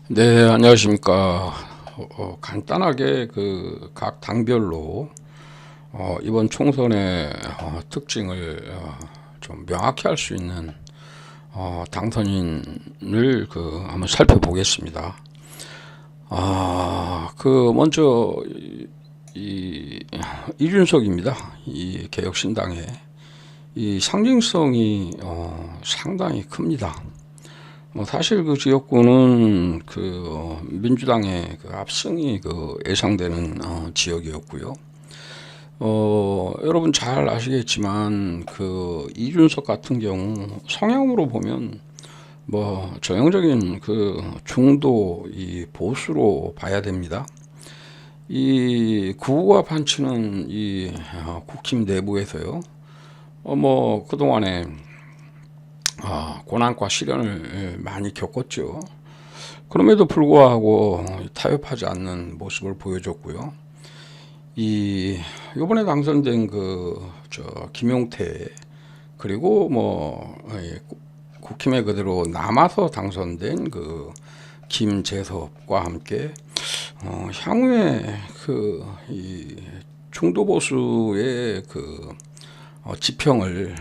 네, 안녕하십니까. 간단하게 각 당별로 이번 총선의 특징을 좀 명확히 할 수 있는 당선인을 한번 살펴보겠습니다. 먼저 이준석입니다. 이 개혁신당의 이 상징성이 상당히 큽니다. 사실 그 지역구는 민주당의 압승이 예상되는 지역이었고요. 여러분 잘 아시겠지만 이준석 같은 경우 성향으로 보면 전형적인 중도 이 보수로 봐야 됩니다. 이 구구와 판치는 이 국힘 내부에서요. 그동안에 고난과 시련을 많이 겪었죠. 그럼에도 불구하고 타협하지 않는 모습을 보여줬고요. 이번에 당선된 김용태 그리고 국힘에 그대로 남아서 당선된 김재섭과 함께 향후에 이 중도 보수의 지평을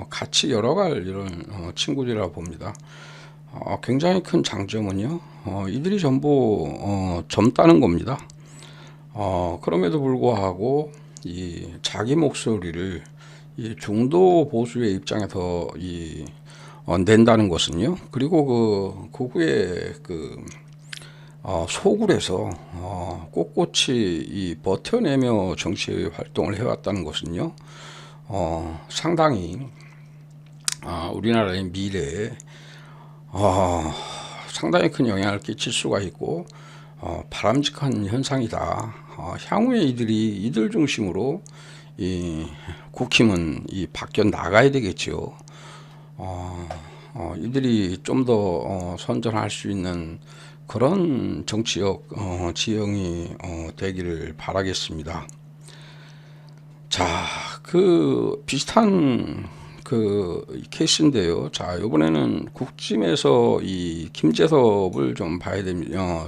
같이 열어갈 이런 친구들이라 봅니다. 굉장히 큰 장점은요, 이들이 전부 젊다는 겁니다. 그럼에도 불구하고 이 자기 목소리를 이 중도 보수의 입장에서 낸다는 것은요, 그리고 극우의 소굴에서 꼿꼿이 버텨내며 정치 활동을 해왔다는 것은요, 상당히 우리나라의 미래에 상당히 큰 영향을 끼칠 수가 있고 바람직한 현상이다. 향후에 이들 중심으로 이 국힘은 바뀌어 나가야 되겠죠. 이들이 좀 더 선전할 수 있는 그런 정치적 지형이 되기를 바라겠습니다. 자, 비슷한 케이스인데요. 자, 이번에는 국짐에서 이 김재섭을 좀 봐야 됩니다.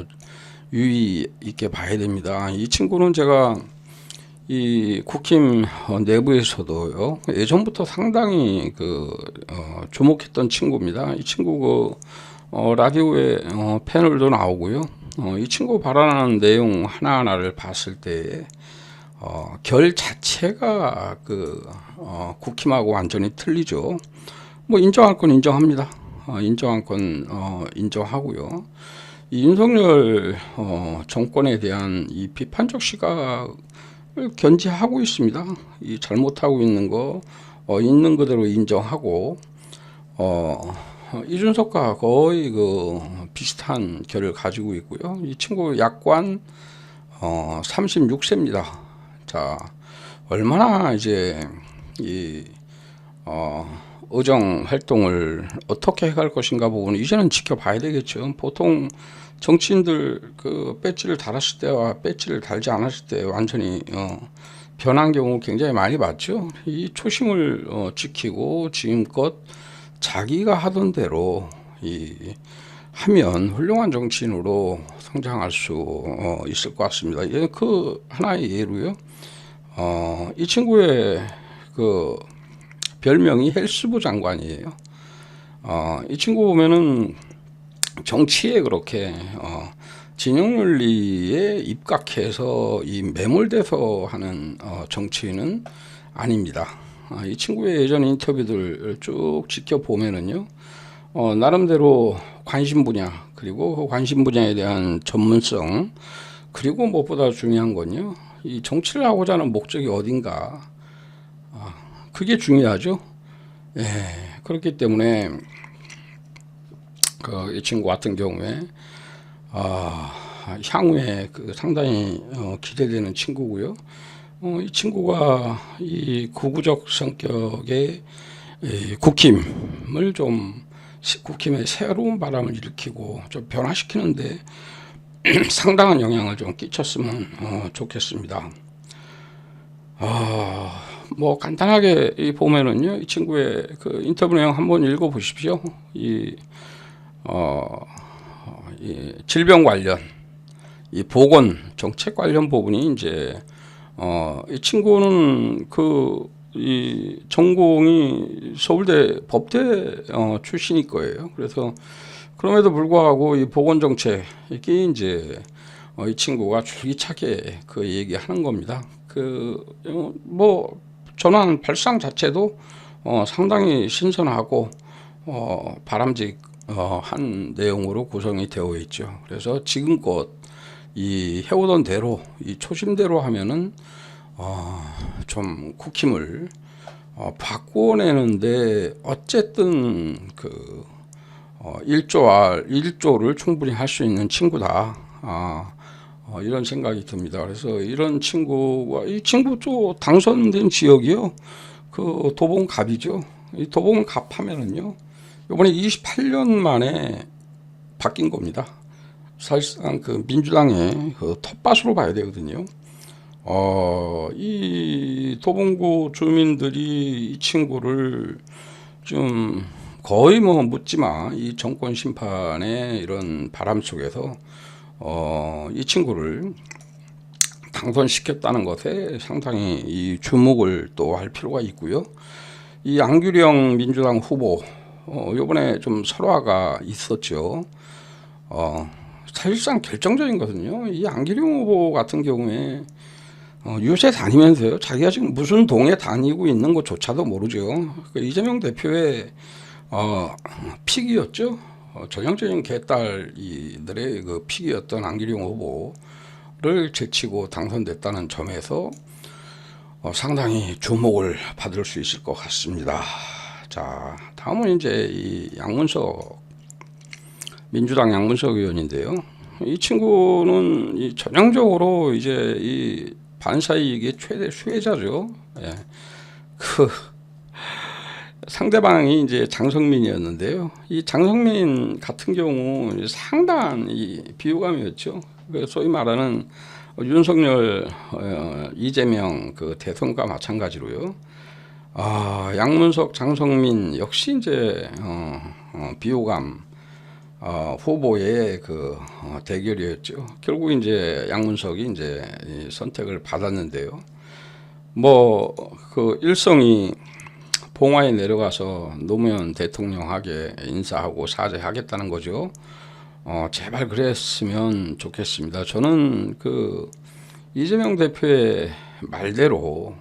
유의 있게 봐야 됩니다. 이 친구는 제가 이 국힘 내부에서도요, 예전부터 상당히 주목했던 친구입니다. 이 친구 라디오에 패널도 나오고요. 이 친구 발언하는 내용 하나하나를 봤을 때 결 자체가 국힘하고 완전히 틀리죠. 인정할 건 인정합니다. 인정할 건 인정하고요. 이 윤석열 정권에 대한 이 비판적 시각을 견지하고 있습니다. 이 잘못하고 있는 거 있는 그대로 인정하고 이준석과 거의 비슷한 결을 가지고 있고요. 이 친구 약관 36세입니다. 자, 얼마나 이제 의정 활동을 어떻게 해갈 것인가 부분은 이제는 지켜봐야 되겠죠. 보통 정치인들 배지를 달았을 때와 배지를 달지 않았을 때 완전히 변한 경우 굉장히 많이 봤죠. 이 초심을 지키고 지금껏 자기가 하던 대로 하면 훌륭한 정치인으로 성장할 수 있을 것 같습니다. 하나의 예로요. 이 친구의 별명이 헬스부 장관이에요. 이 친구 보면은 정치에 그렇게 진영 논리에 입각해서 매몰돼서 하는 정치인은 아닙니다. 이 친구의 예전 인터뷰들 쭉 지켜보면은요, 나름대로 관심 분야, 그리고 그 관심 분야에 대한 전문성, 그리고 무엇보다 중요한 건요, 이 정치를 하고자 하는 목적이 어딘가, 그게 중요하죠. 예, 그렇기 때문에 이 친구 같은 경우에 향후에 상당히 기대되는 친구고요. 이 친구가 이 극우적 성격의 국힘의 새로운 바람을 일으키고 좀 변화시키는데 상당한 영향을 좀 끼쳤으면 좋겠습니다. 간단하게 보면은요, 이 친구의 인터뷰 내용 한번 읽어보십시오. 이 질병 관련, 이 보건 정책 관련 부분이 이제 이 친구는 이 전공이 서울대 법대 출신일 거예요. 그래서 그럼에도 불구하고 이 보건 정책이 이제 이 친구가 줄기차게 그 얘기하는 겁니다. 뭐 전환 발상 자체도 상당히 신선하고 바람직한 내용으로 구성이 되어 있죠. 그래서 지금껏 이 해오던 대로 이 초심대로 하면은 좀 국힘을 바꿔내는데 어쨌든 1조를 충분히 할 수 있는 친구다. 이런 생각이 듭니다. 그래서 이런 친구가 이 친구 또 당선된 지역이요. 그 도봉갑이죠. 이 도봉갑 하면은요. 이번에 28년 만에 바뀐 겁니다. 사실상 그 민주당의 그 텃밭으로 봐야 되거든요. 이 도봉구 주민들이 이 친구를 좀 거의 뭐 묻지마 이 정권 심판의 이런 바람 속에서 이 친구를 당선시켰다는 것에 상당히 이 주목을 또 할 필요가 있고요. 이 안규령 민주당 후보 요번에 좀 설화가 있었죠. 사실상 결정적인 거거든요. 이 안규령 후보 같은 경우에 요새 다니면서요. 자기가 지금 무슨 동에 다니고 있는 것조차도 모르죠. 이재명 대표의 픽이었죠. 전형적인 개딸이들의 그 픽이었던 안규령 후보를 제치고 당선됐다는 점에서 상당히 주목을 받을 수 있을 것 같습니다. 자, 다음은 이제 이 민주당 양문석 의원인데요. 이 친구는 전형적으로 이제 이 반사이익의 최대 수혜자죠. 예. 상대방이 이제 장성민이었는데요. 이 장성민 같은 경우 상당히 비호감이었죠. 소위 말하는 윤석열, 이재명 그 대선과 마찬가지로요. 양문석, 장성민 역시 이제 비호감 후보의 대결이었죠. 결국 이제 양문석이 이제 선택을 받았는데요. 뭐 일성이 봉화에 내려가서 노무현 대통령에게 인사하고 사죄하겠다는 거죠. 제발 그랬으면 좋겠습니다. 저는 이재명 대표의 말대로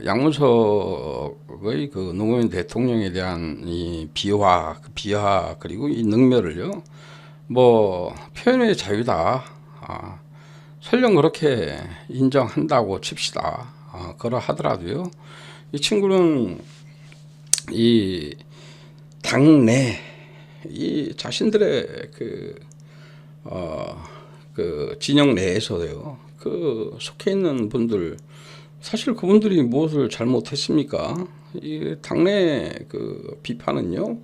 양문석의 노무현 대통령에 대한 이 비하 그리고 이 능멸을요. 뭐 표현의 자유다. 설령 그렇게 인정한다고 칩시다. 그러하더라도요. 이 친구는 이 당내 이 자신들의 진영 내에서요. 속해 있는 분들 사실 그분들이 무엇을 잘못했습니까? 이 당내 비판은요.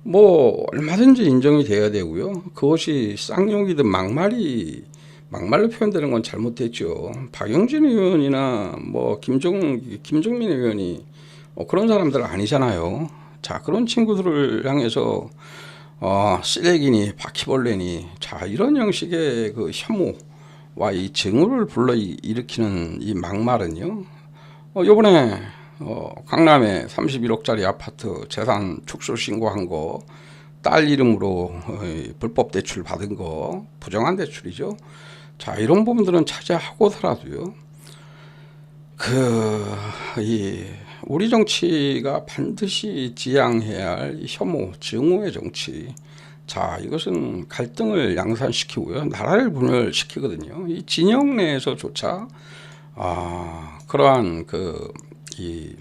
뭐 얼마든지 인정이 돼야 되고요. 그것이 쌍욕이든 막말로 표현되는 건 잘못됐죠. 박영진 의원이나 뭐 김종민 의원이 그런 사람들 아니잖아요. 자, 그런 친구들을 향해서 쓰레기니 바퀴벌레니 자 이런 형식의 혐오와 이 증오를 불러일으키는 이 막말은요. 요번에 강남에 31억짜리 아파트 재산 축소 신고한 거, 딸 이름으로 불법 대출 받은 거, 부정한 대출이죠. 자, 이런 부분들은 차지하고서라도요. 우리 정치가 반드시 지향해야 할 혐오, 증오의 정치. 자, 이것은 갈등을 양산시키고요. 나라를 분열시키거든요. 이 진영 내에서조차 그러한 이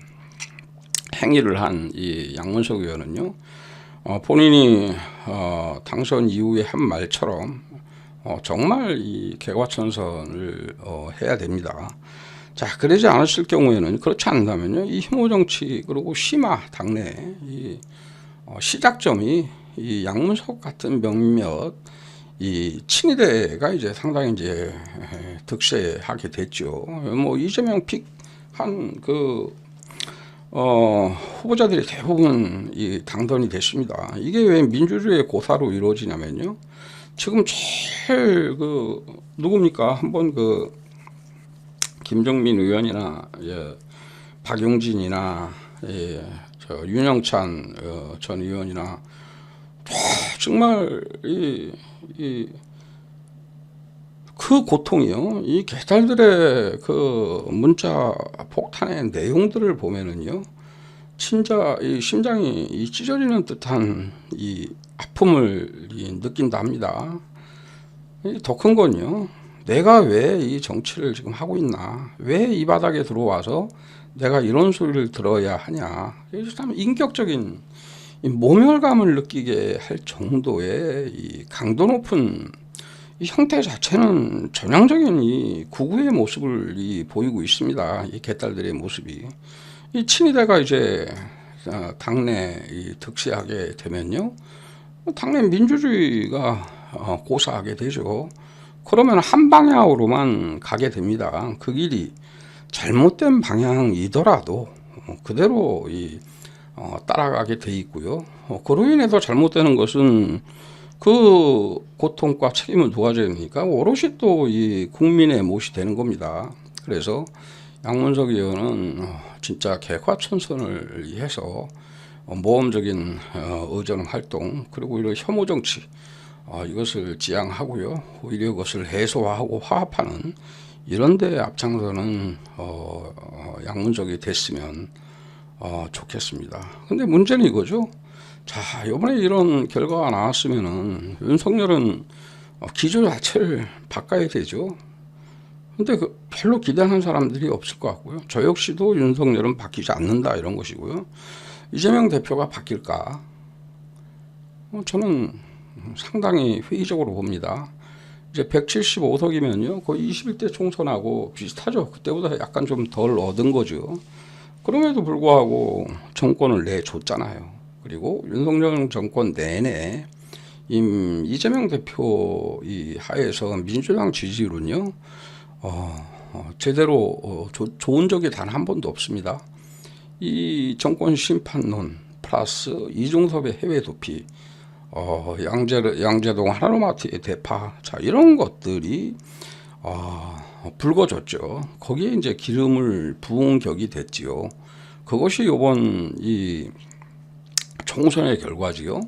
행위를 한 이 양문석 의원은요. 본인이 당선 이후에 한 말처럼 정말 이 개과천선을 해야 됩니다. 자, 그러지 않았을 경우에는 그렇지 않다면요, 이 혐오 정치 그리고 심화 당내 이 시작점이 이 양문석 같은 몇몇 이 친이대가 이제 상당히 이제 득세하게 됐죠. 뭐 이재명 픽한 후보자들이 대부분 이 당선이 됐습니다. 이게 왜 민주주의의 고사로 이루어지냐면요. 지금 제일 누굽니까? 한번 김정민 의원이나 박용진이나 저 윤영찬 전 의원이나 정말 그 고통이요. 이 개딸들의 문자 폭탄의 내용들을 보면은요. 진짜 이 심장이 찢어지는 듯한 이 아픔을 느낀답니다. 더 큰 건요. 내가 왜 이 정치를 지금 하고 있나? 왜 이 바닥에 들어와서 내가 이런 소리를 들어야 하냐? 참 인격적인 모멸감을 느끼게 할 정도의 이 강도 높은 이 형태 자체는 전형적인 이 구구의 모습을 보이고 있습니다. 이 개딸들의 모습이. 이 친이대가 이제 당내 득세하게 되면요. 당내 민주주의가 고사하게 되죠. 그러면 한 방향으로만 가게 됩니다. 그 길이 잘못된 방향이더라도 그대로 따라가게 돼 있고요. 그로 인해서 잘못되는 것은 그 고통과 책임을 누가 져야 되니까 오롯이 또 이 국민의 몫이 되는 겁니다. 그래서 양문석 의원은 진짜 개과천선을 해서 모험적인 의정 활동 그리고 이런 혐오 정치 이것을 지향하고요. 오히려 그것을 해소하고 화합하는 이런 데 앞장서는 양문석이 됐으면 좋겠습니다. 근데 문제는 이거죠. 자, 이번에 이런 결과가 나왔으면은 윤석열은 기조 자체를 바꿔야 되죠. 근데 별로 기대하는 사람들이 없을 것 같고요. 저 역시도 윤석열은 바뀌지 않는다 이런 것이고요. 이재명 대표가 바뀔까? 저는 상당히 회의적으로 봅니다. 이제 175석이면요. 거의 21대 총선하고 비슷하죠. 그때보다 약간 좀 덜 얻은 거죠. 그럼에도 불구하고 정권을 내줬잖아요. 그리고 윤석열 정권 내내 이재명 대표 하에서 민주당 지지율은요. 제대로 좋은 적이 단 한 번도 없습니다. 이 정권 심판론 플러스 이중섭의 해외 도피 양재동 하나로마트의 대파 자 이런 것들이 불거졌죠. 거기에 이제 기름을 부은 격이 됐지요. 그것이 이번 이 총선의 결과지요.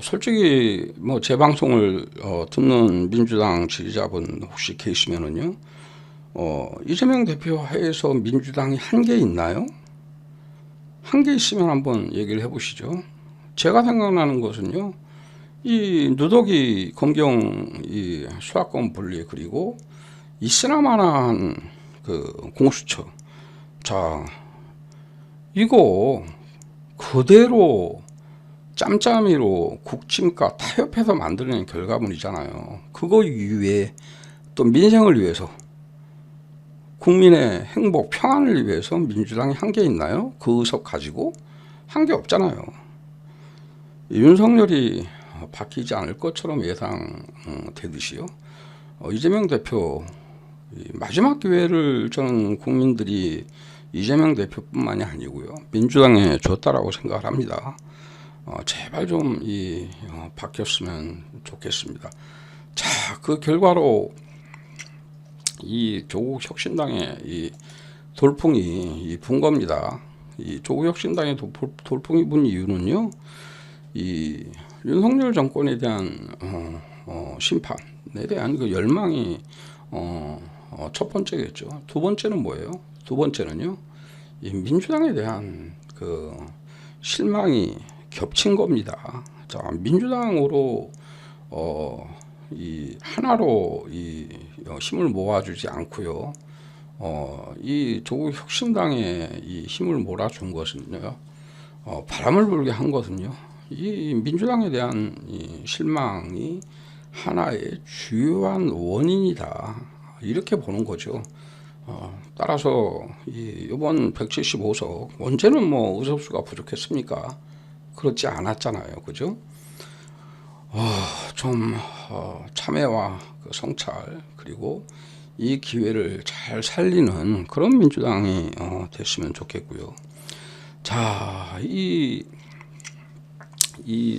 솔직히 제 방송을 듣는 민주당 지지자분 혹시 계시면은요. 이재명 대표 하에서 민주당이 한 게 있나요? 한 게 있으면 한번 얘기를 해보시죠. 제가 생각나는 것은요. 이 누더기 검경 수사권 분리 그리고 있으나마나한 공수처 자 이거 그대로 짬짬이로 국짐과 타협해서 만드는 결과물이잖아요. 그거 이외에 또 민생을 위해서 국민의 행복 평안을 위해서 민주당이 한 게 있나요? 그 의석 가지고 한 게 없잖아요. 윤석열이 바뀌지 않을 것처럼 예상되듯이요. 이재명 대표 마지막 기회를 저는 국민들이 이재명 대표뿐만이 아니고요. 민주당에 줬다라고 생각을 합니다. 제발 좀 바뀌었으면 좋겠습니다. 자, 그 결과로 이 조국 혁신당의 이 돌풍이 분 겁니다. 이 조국 혁신당의 돌풍이 분 이유는요. 이 윤석열 정권에 대한 심판에 대한 그 열망이 첫 번째겠죠. 두 번째는 뭐예요? 두 번째는요. 이 민주당에 대한 그 실망이 겹친 겁니다. 자, 민주당으로 이 하나로 힘을 모아주지 않고요. 이 조국 혁신당에 이 힘을 몰아준 것은요. 바람을 불게 한 것은요. 이 민주당에 대한 이 실망이 하나의 주요한 원인이다. 이렇게 보는 거죠. 따라서 이번 175석 언제는 의석수가 부족했습니까? 그렇지 않았잖아요. 그죠? 좀 참회와 성찰 그리고 이 기회를 잘 살리는 그런 민주당이 됐으면 좋겠고요. 자, 이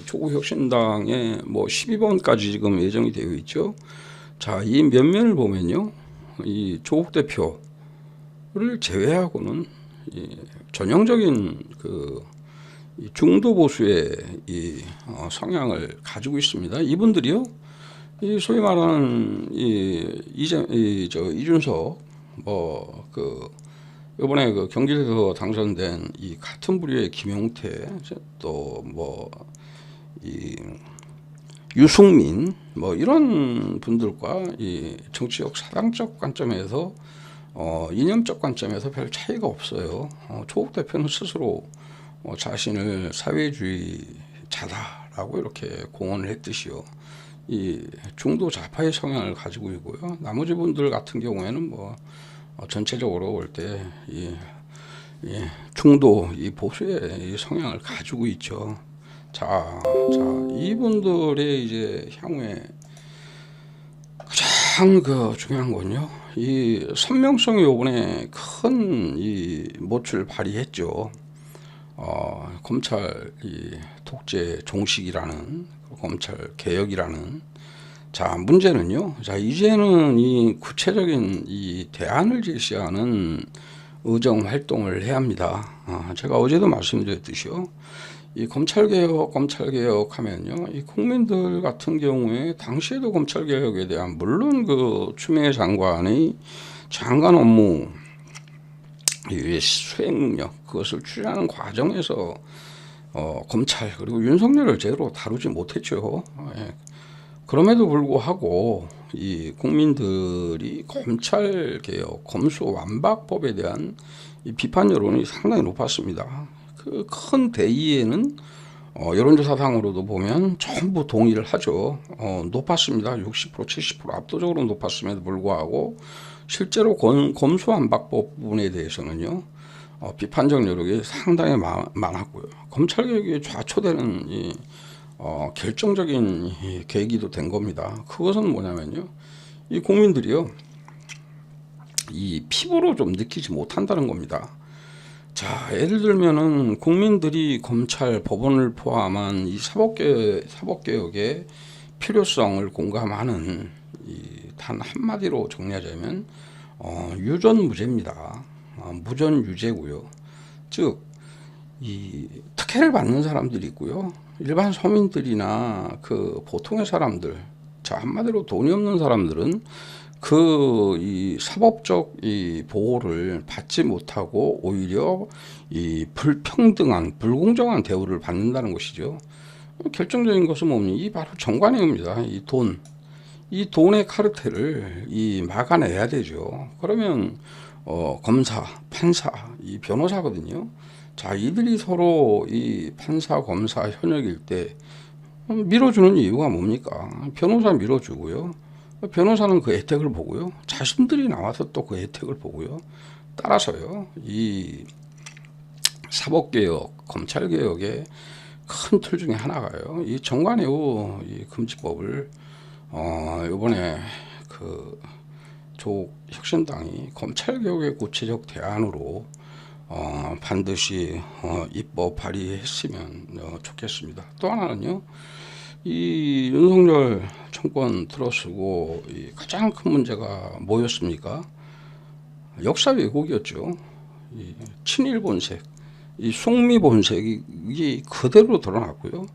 조국혁신당의 뭐 12번까지 지금 예정이 되어 있죠. 자, 이 면면을 보면요, 이 조국 대표를 제외하고는 이 전형적인 이 중도 보수의 성향을 가지고 있습니다. 이분들이요, 이 소위 말하는 이준석 이번에 경기도에서 당선된 이 같은 부류의 김용태, 또 이 유승민 이런 분들과 이 정치적 사상적 관점에서 이념적 관점에서 별 차이가 없어요. 조국 대표는 스스로 자신을 사회주의자다라고 이렇게 공언을 했듯이요, 이 중도 좌파의 성향을 가지고 있고요. 나머지 분들 같은 경우에는 전체적으로 볼 때 이 중도 이 보수의 이 성향을 가지고 있죠. 자, 이분들의 이제 향후에 가장 중요한 건요, 이 선명성이 요번에 큰 이 모출 발휘했죠. 검찰 이 독재 종식이라는, 검찰 개혁이라는. 자, 문제는요, 자, 이제는 이 구체적인 이 대안을 제시하는 의정 활동을 해야 합니다. 제가 어제도 말씀드렸듯이요, 이 검찰개혁 하면요, 이 국민들 같은 경우에 당시에도 검찰개혁에 대한, 물론 추미애 장관의 장관 업무 수행력, 그것을 추진하는 과정에서 검찰 그리고 윤석열을 제대로 다루지 못했죠. 그럼에도 불구하고 이 국민들이 검찰개혁, 검수완박법에 대한 이 비판 여론이 상당히 높았습니다. 그 큰 대의에는 여론조사상으로도 보면 전부 동의를 하죠. 높았습니다. 60%, 70% 압도적으로 높았음에도 불구하고 실제로 검수완박법 부분에 대해서는요, 비판적 여론이 상당히 많았고요. 검찰개혁이 좌초되는 결정적인 계기도 된 겁니다. 그것은 뭐냐면요, 이 국민들이요, 이 피부로 좀 느끼지 못한다는 겁니다. 자, 예를 들면은 국민들이 검찰, 법원을 포함한 이 사법개혁의 필요성을 공감하는, 단 한마디로 정리하자면 유전무죄입니다. 무전유죄고요. 즉, 이 특혜를 받는 사람들이 있고요, 일반 서민들이나 보통의 사람들, 자, 한마디로 돈이 없는 사람들은 이 사법적 이 보호를 받지 못하고 오히려 이 불평등한, 불공정한 대우를 받는다는 것이죠. 결정적인 것은 뭡니까? 이 바로 정관예우입니다. 이 돈의 카르텔을 막아내야 되죠. 그러면 검사, 판사, 이 변호사거든요. 자, 이들이 서로 이 판사, 검사 현역일 때 밀어주는 이유가 뭡니까? 변호사 밀어주고요, 변호사는 그 혜택을 보고요, 자신들이 나와서 또 그 혜택을 보고요. 따라서요, 이 사법개혁, 검찰개혁의 큰 틀 중에 하나가요, 이 정관예우 이 금지법을 이번에 조국혁신당이 검찰개혁의 구체적 대안으로 반드시 입법 발의했으면 좋겠습니다. 또 하나는요, 이 윤석열 정권 들어서고 가장 큰 문제가 뭐였습니까? 역사 왜곡이었죠. 이 친일 본색, 이 숭미 본색이 그대로 드러났고요.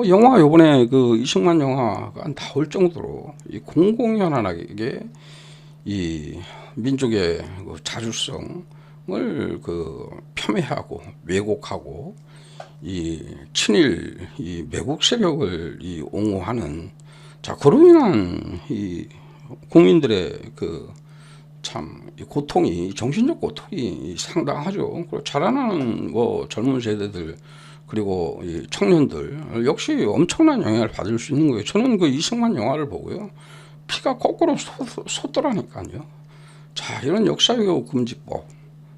영화 요번에 이승만 영화가 나올 정도로 이 공공연하게 이 민족의 자주성을 폄훼하고 왜곡하고 이 친일 이 매국 세력을 옹호하는, 자, 그로 인한 이 국민들의 고통이, 정신적 고통이 상당하죠. 그리고 자라나는 젊은 세대들 그리고 이 청년들 역시 엄청난 영향을 받을 수 있는 거예요. 저는 이승만 영화를 보고요, 피가 거꾸로 솟더라니까요. 자, 이런 역사왜곡 금지법,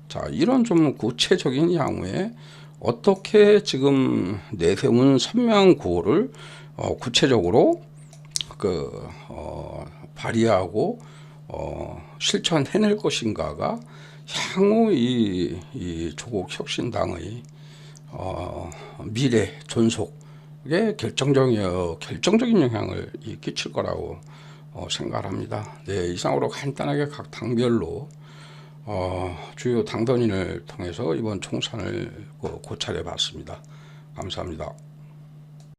자, 이런 좀 구체적인 향후에 어떻게 지금 내세운 선명한 구호를 구체적으로 발의하고 실천해낼 것인가가 향후 이 조국혁신당의 미래 존속에 결정적인 영향을 끼칠 거라고 생각합니다. 네, 이상으로 간단하게 각 당별로 주요 당선인을 통해서 이번 총선을 고찰해 봤습니다. 감사합니다.